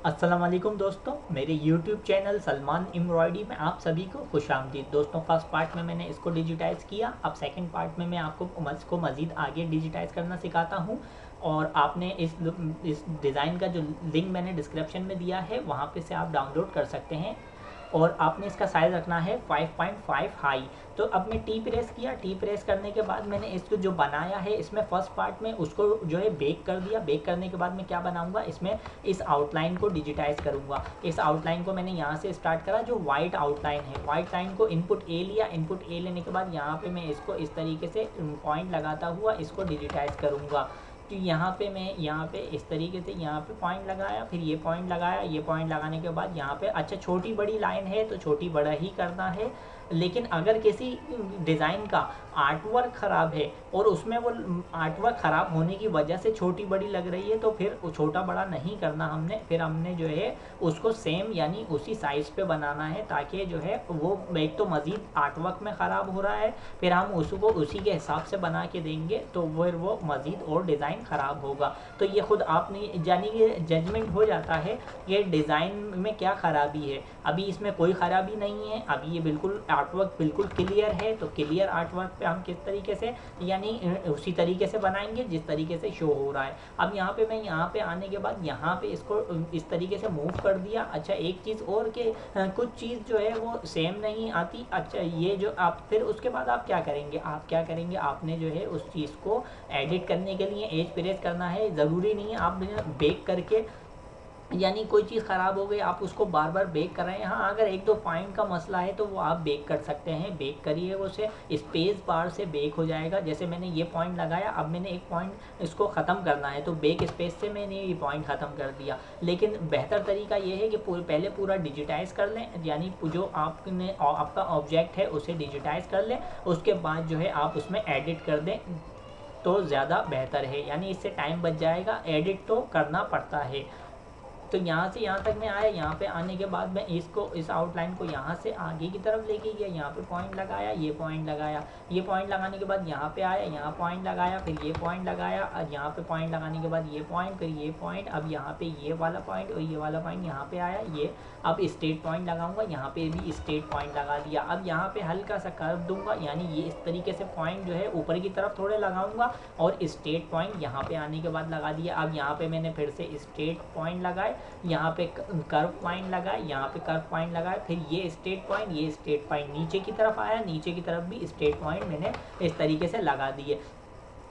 अस्सलाम वालेकुम दोस्तों, मेरे YouTube चैनल सलमान एम्ब्रॉयडरी में आप सभी को खुशामदीद। दोस्तों, फर्स्ट पार्ट में मैंने इसको डिजिटाइज़ किया। अब सेकंड पार्ट में मैं आपको मज़ीद आगे डिजिटाइज़ करना सिखाता हूँ। और आपने इस डिज़ाइन का जो लिंक मैंने डिस्क्रिप्शन में दिया है वहाँ पे से आप डाउनलोड कर सकते हैं। और आपने इसका साइज़ रखना है 5.5 हाई। तो अब मैं टी प्रेस किया। टी प्रेस करने के बाद मैंने इसको जो बनाया है इसमें फर्स्ट पार्ट में उसको जो है बेक कर दिया। बेक करने के बाद मैं क्या बनाऊंगा, इसमें इस आउटलाइन को डिजिटाइज करूंगा। इस आउटलाइन को मैंने यहाँ से स्टार्ट करा, जो वाइट आउटलाइन है। वाइट लाइन को इनपुट ए लिया। इनपुट ए लेने के बाद यहाँ पे मैं इसको इस तरीके से पॉइंट लगाता हुआ इसको डिजिटाइज करूँगा। तो यहाँ पे मैं यहाँ पे इस तरीके से यहाँ पे पॉइंट लगाया, फिर ये पॉइंट लगाया। ये पॉइंट लगाने के बाद यहाँ पे अच्छा छोटी बड़ी लाइन है तो छोटी बड़ा ही करना है। लेकिन अगर किसी डिज़ाइन का आर्टवर्क ख़राब है और उसमें वो आर्टवर्क ख़राब होने की वजह से छोटी बड़ी लग रही है तो फिर छोटा बड़ा नहीं करना हमने। फिर हमने जो है उसको सेम यानी उसी साइज़ पे बनाना है, ताकि जो है वो एक तो मज़ीद आर्टवर्क में ख़राब हो रहा है, फिर हम उसको उसी के हिसाब से बना के देंगे तो फिर वो मज़ीद और डिज़ाइन ख़राब होगा। तो ये खुद आपने यानी कि जजमेंट हो जाता है कि डिज़ाइन में क्या ख़राबी है। अभी इसमें कोई ख़राबी नहीं है, अभी ये बिल्कुल आर्टवर्क बिल्कुल क्लियर है। तो क्लियर आर्टवर्क पे हम किस तरीके से यानी उसी तरीके से बनाएंगे जिस तरीके से शो हो रहा है। अब यहाँ पे मैं यहाँ पे आने के बाद यहाँ पे इसको इस तरीके से मूव कर दिया। अच्छा, एक चीज़ और के कुछ चीज़ जो है वो सेम नहीं आती। अच्छा, ये जो आप फिर उसके बाद आप क्या करेंगे, आपने जो है उस चीज़ को एडिट करने के लिए एज प्रेस करना है। ज़रूरी नहीं है आप बेक करके यानी कोई चीज़ ख़राब हो गई आप उसको बार बार बेक कर रहे हैं। हाँ, अगर एक दो पॉइंट का मसला है तो वो आप बेक कर सकते हैं। बेक करिए, उसे स्पेस बार से बेक हो जाएगा। जैसे मैंने ये पॉइंट लगाया, अब मैंने एक पॉइंट इसको ख़त्म करना है तो बेक स्पेस से मैंने ये पॉइंट ख़त्म कर दिया। लेकिन बेहतर तरीका ये है कि पहले पूरा डिजिटाइज़ कर लें, यानी जो आपका ऑब्जेक्ट है उसे डिजिटाइज़ कर लें। उसके बाद जो है आप उसमें एडिट कर दें तो ज़्यादा बेहतर है, यानी इससे टाइम बच जाएगा। एडिट तो करना पड़ता है। तो यहाँ से यहाँ तक मैं आया। यहाँ पे आने के बाद मैं इस आउटलाइन को यहाँ से आगे की तरफ लेके गया। यहाँ पे पॉइंट लगाया, ये पॉइंट लगाया। ये पॉइंट लगाने के बाद यहाँ पे आया, यहाँ पॉइंट लगाया, फिर ये पॉइंट लगाया। और यहाँ पे पॉइंट लगाने के बाद ये पॉइंट, फिर ये पॉइंट। अब यहाँ पे ये वाला पॉइंट और ये वाला पॉइंट यहाँ पे आया। ये अब स्ट्रेट पॉइंट लगाऊंगा, यहाँ पे भी स्ट्रेट पॉइंट लगा दिया। अब यहाँ पे हल्का सा कर्व दूंगा, यानी ये इस तरीके से पॉइंट जो है ऊपर की तरफ थोड़े लगाऊंगा और स्ट्रेट पॉइंट यहाँ पे आने के बाद लगा दिया। अब यहाँ पे मैंने फिर से स्ट्रेट पॉइंट लगाए, यहाँ पे कर्व पॉइंट लगाए, यहाँ पे कर्व पॉइंट लगाए, फिर ये स्ट्रेट पॉइंट, ये स्ट्रेट पॉइंट नीचे की तरफ आया, नीचे की तरफ भी स्ट्रेट पॉइंट मैंने इस तरीके से लगा दिए।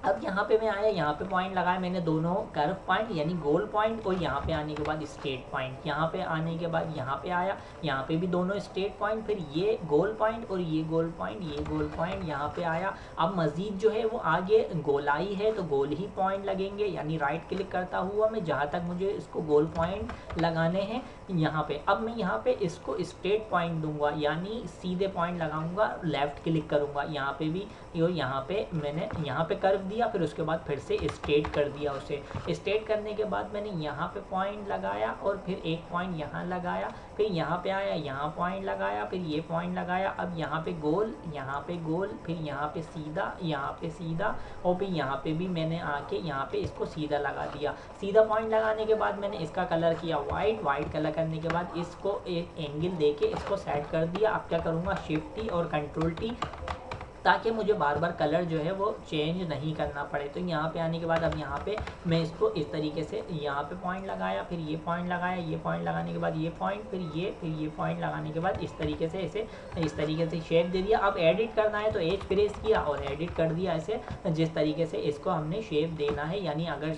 अब यहाँ पे मैं आया, यहाँ पे पॉइंट लगाया मैंने दोनों कर्व पॉइंट यानी गोल पॉइंट, और यहाँ पे आने के बाद स्ट्रेट पॉइंट। यहाँ पे आने के बाद यहाँ पे आया, यहाँ पे भी दोनों स्ट्रेट पॉइंट, फिर ये गोल पॉइंट और ये गोल पॉइंट, ये गोल पॉइंट यहाँ पे आया। अब मज़ीद जो है वो आगे गोलाई है तो गोल ही पॉइंट लगेंगे, यानी राइट क्लिक करता हुआ मैं जहाँ तक मुझे इसको गोल पॉइंट लगाने हैं यहाँ पे। अब मैं यहाँ पे इसको स्ट्रेट पॉइंट दूंगा, यानी सीधे पॉइंट लगाऊंगा, लेफ़्ट क्लिक करूँगा। यहाँ पे भी यहाँ पे मैंने यहाँ पे कर्व दिया, फिर उसके बाद फिर से स्ट्रेट कर दिया। उसे स्ट्रेट करने के बाद मैंने यहाँ पे पॉइंट लगाया और फिर एक पॉइंट यहाँ लगाया, फिर यहाँ पे आया, यहाँ पॉइंट लगाया, फिर ये पॉइंट लगाया। अब यहाँ पे गोल, यहाँ पे गोल, फिर यहाँ पे सीधा, यहाँ पे सीधा, और फिर यहाँ पे भी मैंने आके यहाँ पे इसको सीधा लगा दिया। सीधा पॉइंट लगाने के बाद मैंने इसका कलर किया वाइट। वाइट कलर करने के बाद इसको एक एंगल देके इसको सेट कर दिया। अब क्या करूँगा, शिफ्ट टी और कंट्रोल टी, ताकि मुझे बार बार कलर जो है वो चेंज नहीं करना पड़े। तो यहाँ पे आने के बाद अब यहाँ पे मैं इसको इस तरीके से यहाँ पे पॉइंट लगाया, फिर ये पॉइंट लगाया, ये पॉइंट लगाने के बाद ये पॉइंट, फिर ये पॉइंट लगाने के बाद इस तरीके से इसे इस तरीके से शेप दे दिया। अब एडिट करना है तो एज प्रेस किया और एडिट कर दिया ऐसे, जिस तरीके से इसको हमने शेप देना है। यानी अगर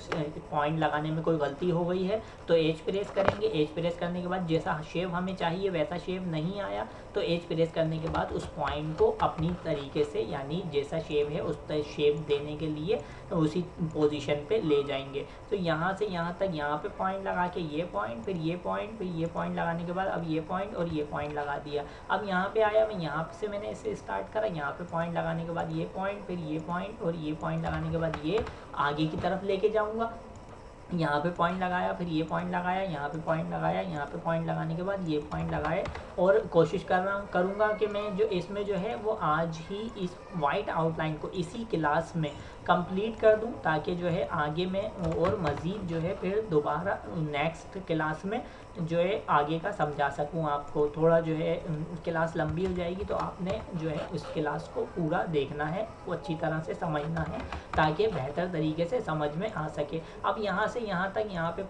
पॉइंट लगाने में कोई गलती हो गई है तो एज प्रेस करेंगे। एज प्रेस करने के बाद जैसा शेप हमें चाहिए वैसा शेप नहीं आया तो एज प्रेस करने के बाद उस पॉइंट को अपनी तरीके से यानी जैसा शेप है उस शेप देने के लिए उसी पोजीशन पे ले जाएंगे। तो यहाँ से यहाँ तक यहाँ पे पॉइंट लगा के ये पॉइंट, फिर ये पॉइंट, फिर ये पॉइंट लगाने के बाद अब ये पॉइंट और ये पॉइंट लगा दिया। अब यहाँ पे आया, मैं यहाँ से मैंने इसे स्टार्ट करा, यहाँ पे पॉइंट लगाने के बाद ये पॉइंट, फिर ये पॉइंट और ये पॉइंट लगाने के बाद ये आगे की तरफ लेके जाऊँगा। यहाँ पे पॉइंट लगाया, फिर ये पॉइंट लगाया, यहाँ पे पॉइंट लगाया, यहाँ पे पॉइंट लगाने के बाद ये पॉइंट लगाए। और कोशिश करूँगा कि मैं जो इसमें जो है वो आज ही इस वाइट आउटलाइन को इसी क्लास में कंप्लीट कर दूं, ताकि जो है आगे में और मज़ीद जो है फिर दोबारा नेक्स्ट क्लास में जो है आगे का समझा सकूं आपको। थोड़ा जो है क्लास लंबी हो जाएगी, तो आपने जो है उस क्लास को पूरा देखना है, वो अच्छी तरह से समझना है, ताकि बेहतर तरीके से समझ में आ सके। अब यहाँ से यहाँ तक, यहाँ पे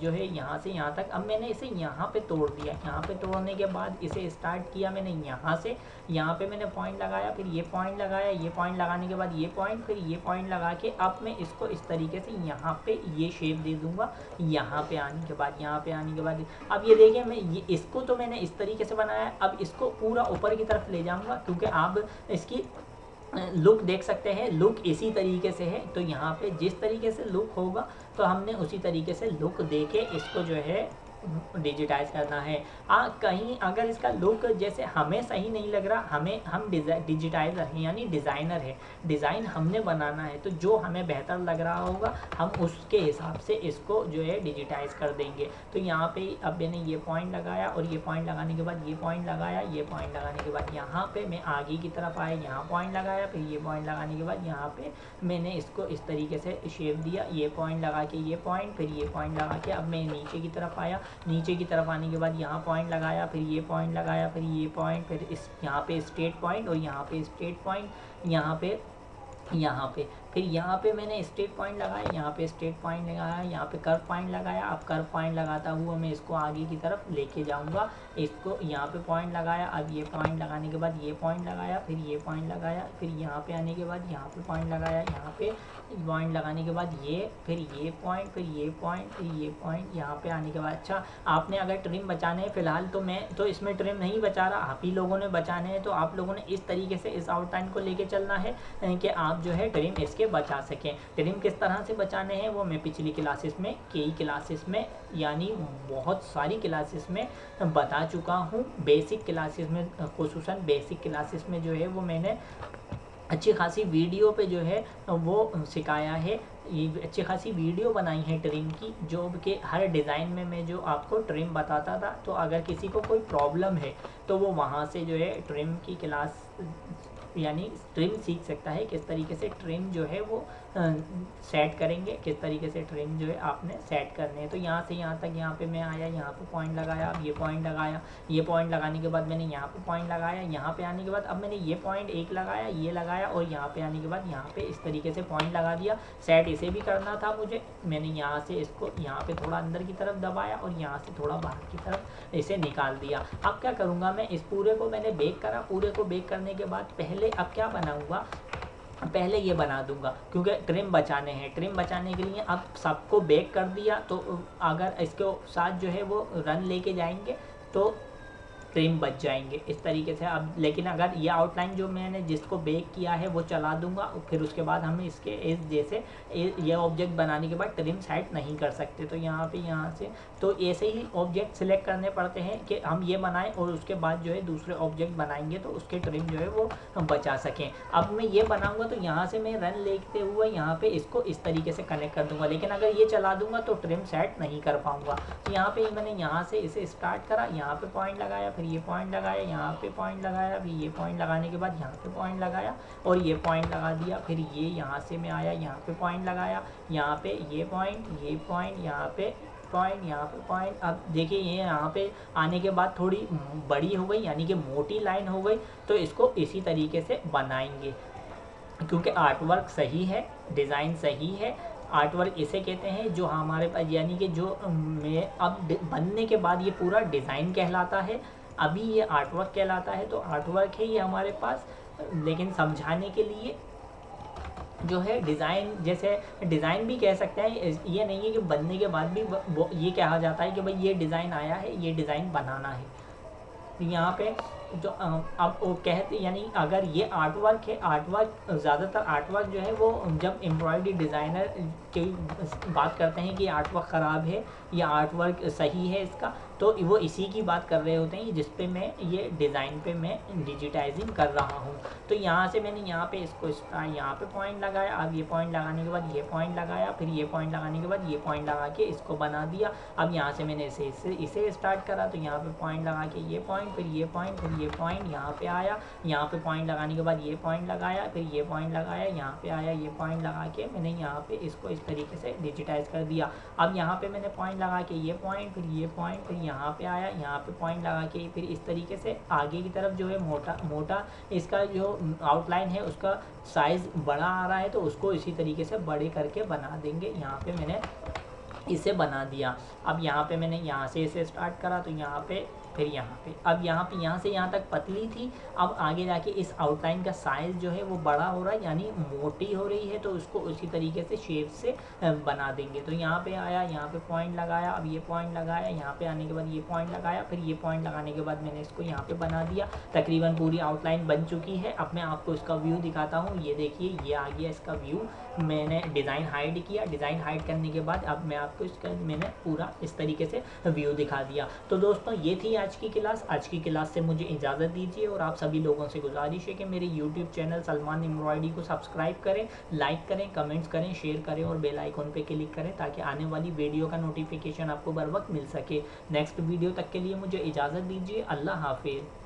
जो है यहाँ से यहाँ तक, अब मैंने इसे यहाँ पे तोड़ दिया। यहाँ पे तोड़ने के बाद इसे स्टार्ट किया मैंने यहाँ से, यहाँ पे मैंने पॉइंट लगाया, फिर ये पॉइंट लगाया, ये पॉइंट लगाने के बाद ये पॉइंट, फिर ये पॉइंट लगा के अब मैं इसको इस तरीके से यहाँ पे ये शेप दे दूंगा। यहाँ पे आने के बाद, यहाँ पे आने के बाद अब ये देखिए, मैं ये इसको तो मैंने इस तरीके से बनाया। अब इसको पूरा ऊपर की तरफ ले जाऊंगा, क्योंकि आप इसकी लुक देख सकते हैं, लुक इसी तरीके से है। तो यहाँ पे जिस तरीके से लुक होगा, तो हमने उसी तरीके से लुक दे के इसको जो है डिजिटाइज करना है। कहीं अगर इसका लुक जैसे हमें सही नहीं लग रहा, हम डिजिटाइजर हैं, यानी डिज़ाइनर है, डिज़ाइन हमने बनाना है, तो जो हमें बेहतर लग रहा होगा हम उसके हिसाब से इसको जो है डिजिटाइज कर देंगे। तो यहाँ पे अब मैंने ये पॉइंट लगाया, और ये पॉइंट लगाने के बाद ये पॉइंट लगाया, ये पॉइंट लगाने के बाद यहाँ पे मैं आगे की तरफ आया, यहाँ पॉइंट लगाया, फिर ये पॉइंट लगाने के बाद यहाँ पे मैंने इसको इस तरीके से शेप दिया, ये पॉइंट लगा के ये पॉइंट, फिर ये पॉइंट लगा के अब मैं नीचे की तरफ आया। नीचे की तरफ आने के बाद यहाँ पॉइंट लगाया, फिर ये पॉइंट लगाया, फिर ये पॉइंट, फिर इस यहाँ पे स्ट्रेट पॉइंट, और यहाँ पे स्ट्रेट पॉइंट, यहाँ पे फिर यहाँ पे मैंने स्ट्रेट पॉइंट लगाया, यहाँ पे स्ट्रेट पॉइंट लगाया, यहाँ पे कर्व पॉइंट लगाया। अब कर्व पॉइंट लगाता हुआ मैं इसको आगे की तरफ लेके जाऊँगा। इसको यहाँ पे पॉइंट लगाया, अब ये पॉइंट लगाने के बाद ये पॉइंट लगाया, फिर ये पॉइंट लगाया, फिर यहाँ पे आने के बाद यहाँ पे पॉइंट लगाया, यहाँ पे पॉइंट लगाने के बाद ये, फिर ये पॉइंट, फिर ये पॉइंट, फिर ये पॉइंट, यहाँ पे आने के बाद। अच्छा, आपने अगर ट्रिम बचाने हैं, फिलहाल तो मैं तो इसमें ट्रिम नहीं बचा रहा, आप ही लोगों ने बचाने हैं, तो आप लोगों ने इस तरीके से इस आउटलाइन को लेके चलना है कि आप जो है ट्रिम इसके बचा सकें। ट्रिम किस तरह से बचाने हैं वो मैं पिछली क्लासेस में, कई क्लासेस में, यानी बहुत सारी क्लासेस में बता चुका हूँ। बेसिक क्लासेस में, खुसूसन बेसिक क्लासेस में जो है वो मैंने अच्छी खासी वीडियो पे जो है वो सिखाया है। ये अच्छी खासी वीडियो बनाई है ट्रिम की, जो कि हर डिज़ाइन में मैं जो आपको ट्रिम बताता था। तो अगर किसी को कोई प्रॉब्लम है तो वो वहाँ से जो है ट्रिम की क्लास यानी ट्रिम सीख सकता है, किस तरीके से ट्रिम जो है वो सेट करेंगे, किस तरीके से ट्रिम जो है आपने सेट करने हैं। तो यहाँ से यहाँ तक, यहाँ पे मैं आया, यहाँ पे पॉइंट लगाया, अब ये पॉइंट लगाया, ये पॉइंट लगाने के बाद मैंने यहाँ पे पॉइंट लगाया, यहाँ पे आने के बाद अब मैंने ये पॉइंट एक लगाया, ये लगाया, और यहाँ पे आने के बाद यहाँ पे इस तरीके से पॉइंट लगा दिया। सेट इसे भी करना था मुझे, मैंने यहाँ से इसको यहाँ पे थोड़ा अंदर की तरफ दबाया और यहाँ से थोड़ा बाहर की तरफ इसे निकाल दिया। अब क्या करूँगा मैं, इस पूरे को मैंने बेक करा, पूरे को बेक करने के बाद पहले अब क्या बनाऊँगा, पहले ये बना दूंगा, क्योंकि ट्रिम बचाने हैं। ट्रिम बचाने के लिए अब सबको बेक कर दिया, तो अगर इसके साथ जो है वो रन लेके जाएंगे तो ट्रिम बच जाएंगे इस तरीके से। अब लेकिन अगर ये आउटलाइन जो मैंने जिसको बेक किया है वो चला दूंगा, फिर उसके बाद हम इसके इस जैसे ये ऑब्जेक्ट बनाने के बाद ट्रिम सेट नहीं कर सकते। तो यहाँ पे यहाँ से तो ऐसे ही ऑब्जेक्ट सिलेक्ट करने पड़ते हैं कि हम ये बनाएं और उसके बाद जो है दूसरे ऑब्जेक्ट बनाएंगे तो उसके ट्रिम जो है वो हम बचा सकें। अब मैं ये बनाऊँगा तो यहाँ से मैं रन लेते हुए यहाँ पर इसको इस तरीके से कनेक्ट कर दूँगा, लेकिन अगर ये चला दूँगा तो ट्रिम सेट नहीं कर पाऊँगा। तो यहाँ पर मैंने यहाँ से इसे स्टार्ट करा, यहाँ पर पॉइंट लगाया, फिर ये पॉइंट लगाया, यहाँ पे पॉइंट लगाया, फिर ये पॉइंट लगाने के बाद यहाँ पे पॉइंट लगाया और ये पॉइंट लगा दिया। फिर ये यहाँ से मैं आया, यहाँ पे पॉइंट लगाया, यहाँ पे ये पॉइंट, यहाँ पे पॉइंट, यहाँ पे पॉइंट। अब देखिए ये यहाँ पे आने के बाद थोड़ी बड़ी हो गई, यानी कि मोटी लाइन हो गई। तो इसको इसी तरीके से बनाएंगे, क्योंकि आर्टवर्क सही है, डिज़ाइन सही है। आर्टवर्क इसे कहते हैं जो हमारे पास, यानी कि जो में अब बनने के बाद ये पूरा डिज़ाइन कहलाता है, अभी ये आर्टवर्क कहलाता है। तो आर्टवर्क है ये हमारे पास, लेकिन समझाने के लिए जो है डिज़ाइन, जैसे डिज़ाइन भी कह सकते हैं, ये नहीं है कि बनने के बाद भी ये कहा जाता है कि भाई ये डिज़ाइन आया है, ये डिज़ाइन बनाना है। यहाँ पे जो अब वो कहते, यानी अगर ये आर्टवर्क है, आर्टवर्क ज़्यादातर आर्टवर्क जो है वो जब एम्ब्रॉयडरी डिज़ाइनर की बात करते हैं कि आर्टवर्क ख़राब है या आर्टवर्क सही है इसका, तो वो इसी की बात कर रहे होते हैं जिस पे मैं ये डिज़ाइन पे मैं डिजिटाइजिंग कर रहा हूँ। तो यहाँ से मैंने यहाँ पे इसको यहाँ पे पॉइंट लगाया, अब ये पॉइंट लगाने के बाद ये पॉइंट लगाया, फिर ये पॉइंट लगाने के बाद ये पॉइंट लगा के इसको बना दिया। अब यहाँ से मैंने इसे स्टार्ट करा, तो यहाँ पे पॉइंट लगा के ये पॉइंट, फिर ये पॉइंट, फिर ये ये पॉइंट यहाँ पे आया, यहाँ पे पॉइंट लगाने के बाद ये पॉइंट लगाया, फिर ये पॉइंट लगाया, यहाँ पे आया, ये पॉइंट लगा के मैंने यहाँ पे इसको इस तरीके से डिजिटाइज कर दिया। अब यहाँ पे मैंने पॉइंट लगा के ये पॉइंट, फिर ये पॉइंट, फिर यहाँ पे आया, यहाँ पे पॉइंट लगा के फिर इस तरीके से आगे की तरफ जो है मोटा मोटा इसका जो आउटलाइन है उसका साइज़ बड़ा आ रहा है, तो उसको इसी तरीके से बड़े करके बना देंगे। यहाँ पे मैंने इसे बना दिया। अब यहाँ पे मैंने यहाँ से इसे स्टार्ट करा, तो यहाँ पे फिर यहाँ पे, अब यहाँ पे यहाँ से यहाँ तक पतली थी, अब आगे जाके इस आउटलाइन का साइज़ जो है वो बड़ा हो रहा है, यानी मोटी हो रही है, तो उसको उसी तरीके से शेप से बना देंगे। तो यहाँ पे आया, यहाँ पे पॉइंट लगाया, अब ये पॉइंट लगाया, यहाँ पे आने के बाद ये पॉइंट लगाया, फिर ये पॉइंट लगाने के बाद मैंने इसको यहाँ पे बना दिया। तकरीबन पूरी आउटलाइन बन चुकी है। अब मैं आपको इसका व्यू दिखाता हूँ। ये देखिए, ये आ गया इसका व्यू। मैंने डिज़ाइन हाइड किया, डिज़ाइन हाइड करने के बाद अब मैं आपको इसका मैंने पूरा इस तरीके से व्यू दिखा दिया। तो दोस्तों ये थी आज की क्लास। आज की क्लास से मुझे इजाज़त दीजिए और आप सभी लोगों से गुजारिश है कि मेरे यूट्यूब चैनल सलमान एम्ब्रॉयडरी को सब्सक्राइब करें, लाइक करें, कमेंट्स करें, शेयर करें और बेल आइकन पे क्लिक करें ताकि आने वाली वीडियो का नोटिफिकेशन आपको बर वक्त मिल सके। नेक्स्ट वीडियो तक के लिए मुझे इजाज़त दीजिए। अल्लाह हाफिज़।